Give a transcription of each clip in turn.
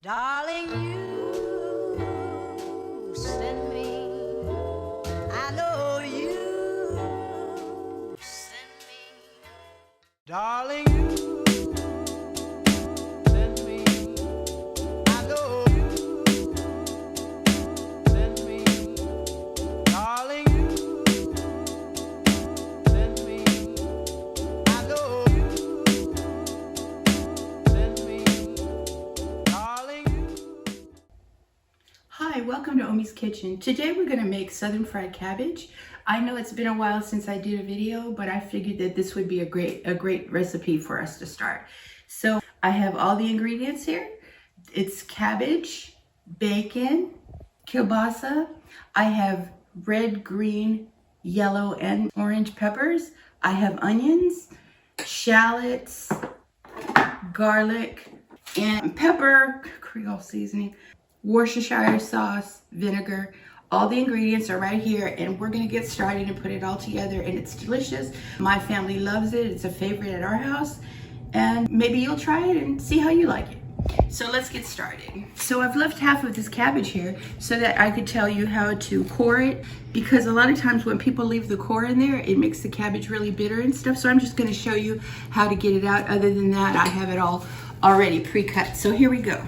Darling, you send me. I know you send me. Darling, you send me. I know you send me. Darling, you send me. I know you send me. Darling, you. Hi, welcome to Omi's Kitchen. Today we're going to make southern fried cabbage. I know it's been a while since I did a video, but I figured that this would be a great recipe for us to start. So I have all the ingredients here. It's cabbage, bacon, kielbasa. I have red, green, yellow, and orange peppers. I have onions, shallots, garlic, and pepper, Creole seasoning, Worcestershire sauce, vinegar. All the ingredients are right here, and we're gonna get started and put it all together, and it's delicious. My family loves it. It's a favorite at our house, and maybe you'll try it and see how you like it. So let's get started. So I've left half of this cabbage here so that I could tell you how to core it, because a lot of times when people leave the core in there, it makes the cabbage really bitter and stuff. So I'm just gonna show you how to get it out. Other than that, I have it all already pre-cut. So here we go.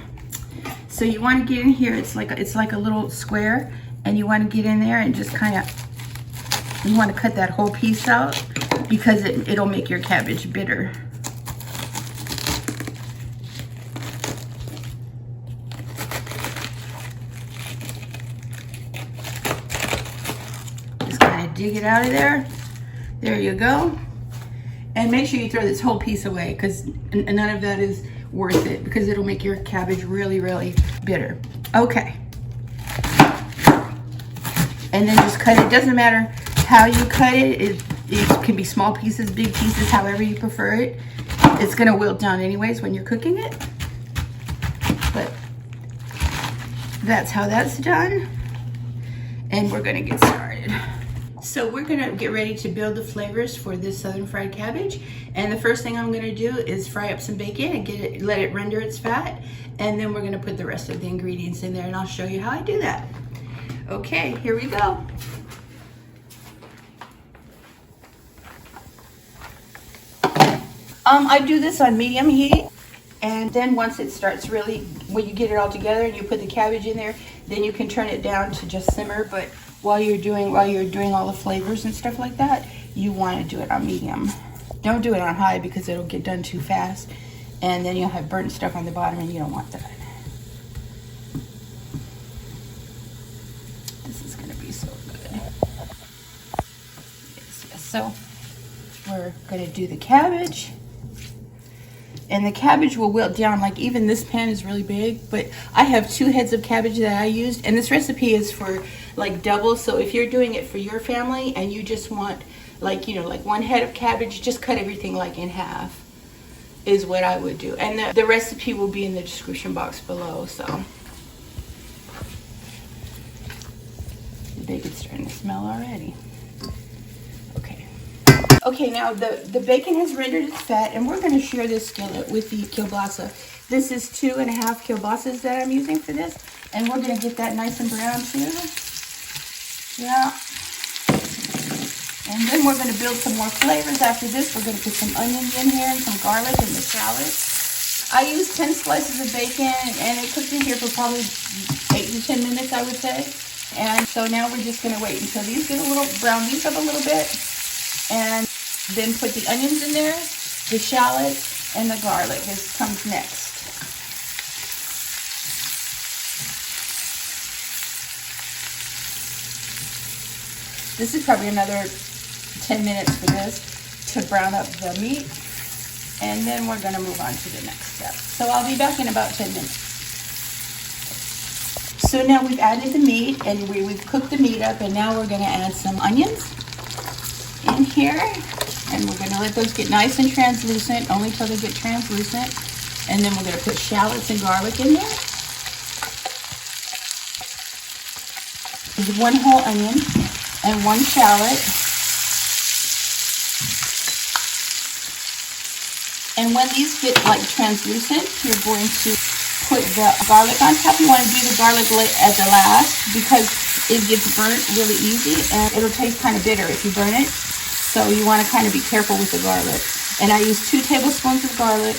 So you want to get in here, it's like a little square, and you want to get in there and just kind of, you want to cut that whole piece out because it'll make your cabbage bitter. Just kind of dig it out of there. There you go. And make sure you throw this whole piece away, because none of that is worth it, because it'll make your cabbage really bitter. Okay. And then just cut it. Doesn't matter how you cut it. It can be small pieces, big pieces, however you prefer it. It's going to wilt down anyways when you're cooking it. But that's how that's done. And we're going to get started. So we're gonna get ready to build the flavors for this southern fried cabbage. And the first thing I'm gonna do is fry up some bacon and let it render its fat. And then we're gonna put the rest of the ingredients in there, and I'll show you how I do that. Okay, here we go. I do this on medium heat. And then once it starts really, when you get it all together and you put the cabbage in there, then you can turn it down to just simmer. But while you're doing all the flavors and stuff like that, you want to do it on medium. Don't do it on high, because it'll get done too fast, and then you'll have burnt stuff on the bottom, and you don't want that. This is going to be so good. Yes. So we're going to do the cabbage. And the cabbage will wilt down. Like, even this pan is really big, but I have 2 heads of cabbage that I used, and this recipe is for like double. So if you're doing it for your family and you just want like 1 head of cabbage, just cut everything like in half is what I would do. And the recipe will be in the description box below. So the bacon's starting to smell already. Okay, now the bacon has rendered its fat, and we're going to share this skillet with the kielbasa. This is 2.5 kielbasas that I'm using for this, and we're going to get that nice and brown too. Yeah. And then we're going to build some more flavors after this. We're going to put some onions in here and some garlic and the shallots. I used 10 slices of bacon, and it cooked in here for probably 8 to 10 minutes, I would say. And so now we're just going to wait until these get a little brown these up a little bit, and then put the onions in there, the shallot, and the garlic. This comes next. This is probably another 10 minutes for this to brown up the meat, and then we're going to move on to the next step. So I'll be back in about 10 minutes. So now we've added the meat, and we've cooked the meat up, and now we're going to add some onions in here, and we're going to let those get nice and translucent, only till they get translucent. And then we're going to put shallots and garlic in there. There's 1 whole onion and 1 shallot. And when these get like translucent, you're going to put the garlic on top. You want to do the garlic at the last because it gets burnt really easy and it'll taste kind of bitter if you burn it. So you want to kind of be careful with the garlic. And I use 2 tablespoons of garlic,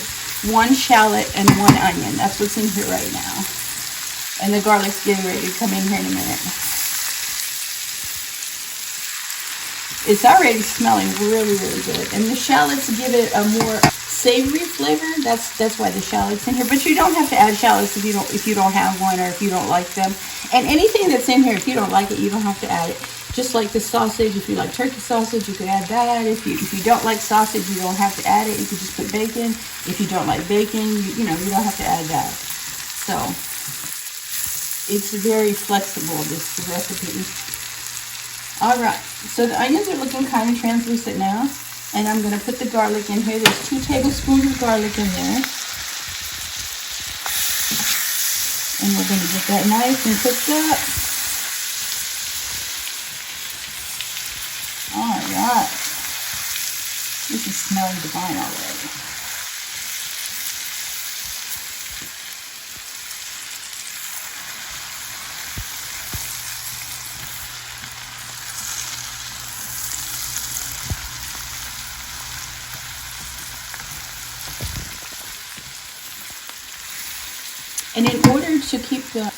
1 shallot, and 1 onion. That's what's in here right now. And the garlic's getting ready to come in here in a minute. It's already smelling really, really good. And the shallots give it a more savory flavor. That's why the shallots in here. But you don't have to add shallots if you don't have one or if you don't like them. And anything that's in here, if you don't like it, you don't have to add it. Just like the sausage, if you like turkey sausage, you could add that. If you don't like sausage, you don't have to add it. You could just put bacon. If you don't like bacon, you don't have to add that. So it's very flexible, this recipe. All right, so the onions are looking kind of translucent now, and I'm gonna put the garlic in here. There's 2 tablespoons of garlic in there. And we're gonna get that nice and cooked up. All right, this is smelling divine already. And in order to keep the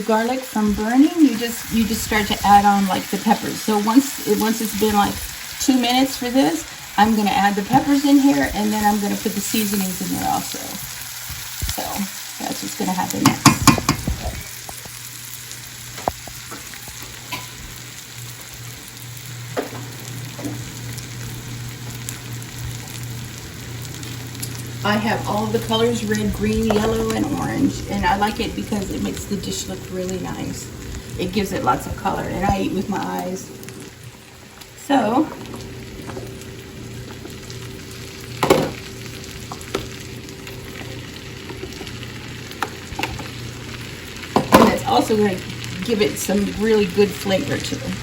garlic from burning, you just start to add on like the peppers. So once it's been like 2 minutes for this, I'm gonna add the peppers in here, and then I'm gonna put the seasonings in there also. So that's what's gonna happen next. I have all the colors, red, green, yellow, and orange. And I like it because it makes the dish look really nice. It gives it lots of color, and I eat with my eyes. So, and that's also going to give it some really good flavor to it.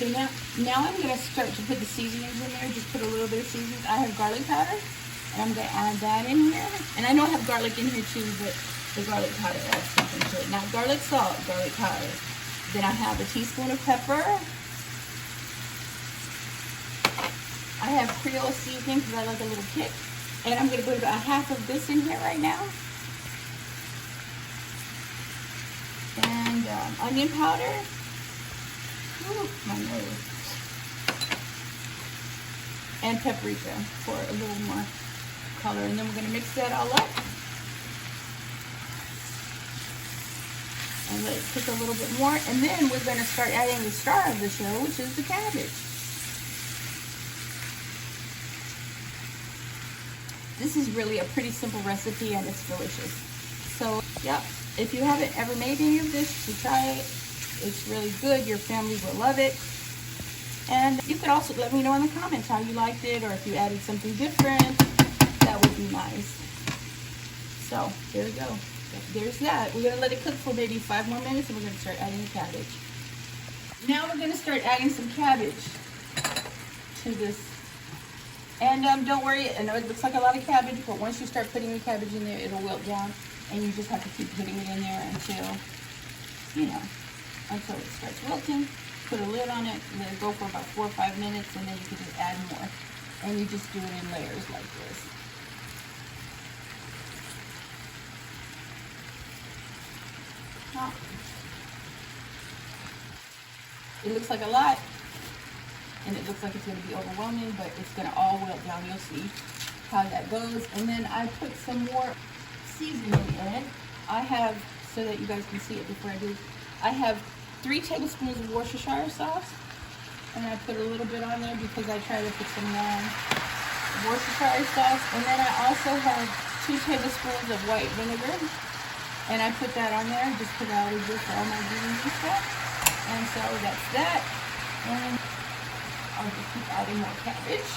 So now I'm going to start to put the seasonings in there. Just put a little bit of seasonings. I have garlic powder, and I'm going to add that in here. And I know I have garlic in here too, but the garlic powder adds something to it. Now garlic salt, garlic powder. Then I have a teaspoon of pepper. I have Creole seasoning because I like a little kick. And I'm going to put about half of this in here right now. And onion powder. Ooh, my nose. And paprika for a little more color. And then we're going to mix that all up. And let it cook a little bit more. And then we're going to start adding the star of the show, which is the cabbage. This is really a pretty simple recipe, and it's delicious. So, yeah, if you haven't ever made any of this, you try it. It's really good. Your family will love it. And you could also let me know in the comments how you liked it, or if you added something different. That would be nice. So there we go. There's that. We're going to let it cook for maybe 5 more minutes, and we're going to start adding the cabbage. Now we're going to start adding some cabbage to this. And don't worry, I know it looks like a lot of cabbage, but once you start putting the cabbage in there, it'll wilt down. And you just have to keep putting it in there until, until it starts wilting. Put a lid on it, and let it go for about 4 or 5 minutes, and then you can just add more. And you just do it in layers like this. Oh. It looks like a lot, and it looks like it's going to be overwhelming, but it's going to all wilt down. You'll see how that goes. And then I put some more seasoning in. I have, so that you guys can see it before I do, I have 3 tablespoons of Worcestershire sauce, and I put a little bit on there because I try to put some on. Worcestershire sauce, and then I also have 2 tablespoons of white vinegar, and I put that on there just because I always do for all my greens and stuff. And so that's that, and I'll just keep adding more cabbage.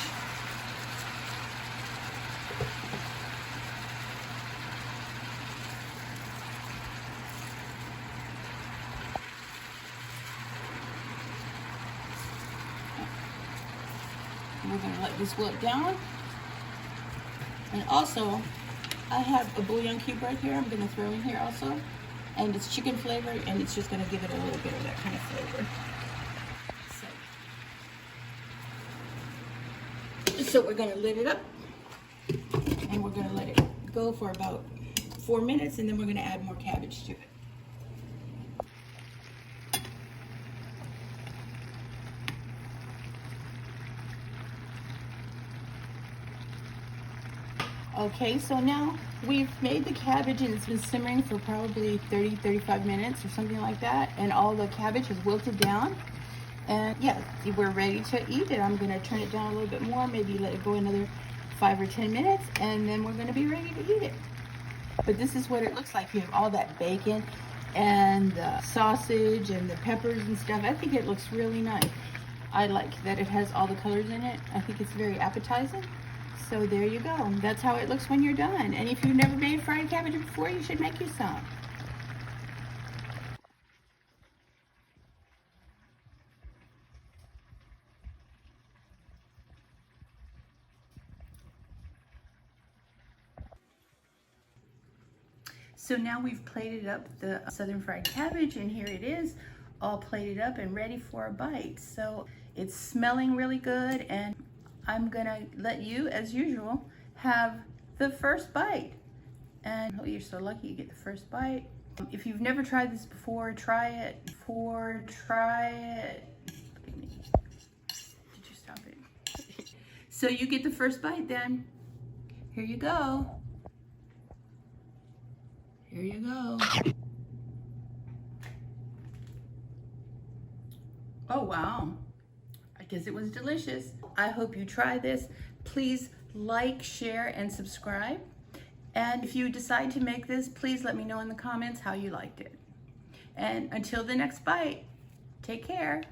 We're going to let this wilt down. And also, I have a bouillon cube right here I'm going to throw in here also. And it's chicken flavored, and it's just going to give it a little bit of that kind of flavor. So we're going to lid it up. And we're going to let it go for about 4 minutes, and then we're going to add more cabbage to it. Okay, so now we've made the cabbage and it's been simmering for probably 30-35 minutes or something like that, and all the cabbage has wilted down, and yeah, we're ready to eat it. I'm going to turn it down a little bit more, maybe let it go another 5 or 10 minutes, and then we're going to be ready to eat it. But this is what it looks like. You have all that bacon and the sausage and the peppers and stuff. I think it looks really nice. I like that it has all the colors in it. I think it's very appetizing. So there you go. That's how it looks when you're done. And if you've never made fried cabbage before, you should make you some. So now we've plated up the southern fried cabbage, and here it is, all plated up and ready for a bite. So it's smelling really good, and I'm gonna let you, as usual, have the first bite. And oh, you're so lucky you get the first bite. If you've never tried this before, try it. Did you stop it? So you get the first bite then. Here you go. Here you go. Oh, wow. I guess it was delicious. I hope you try this. Please like, share, and subscribe. And if you decide to make this, please let me know in the comments how you liked it. And until the next bite, take care.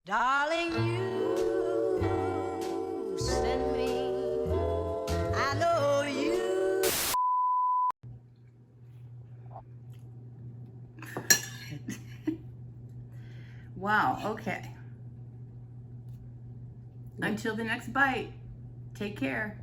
Darling, you send me, I know you. Wow, okay. Until the next bite, take care.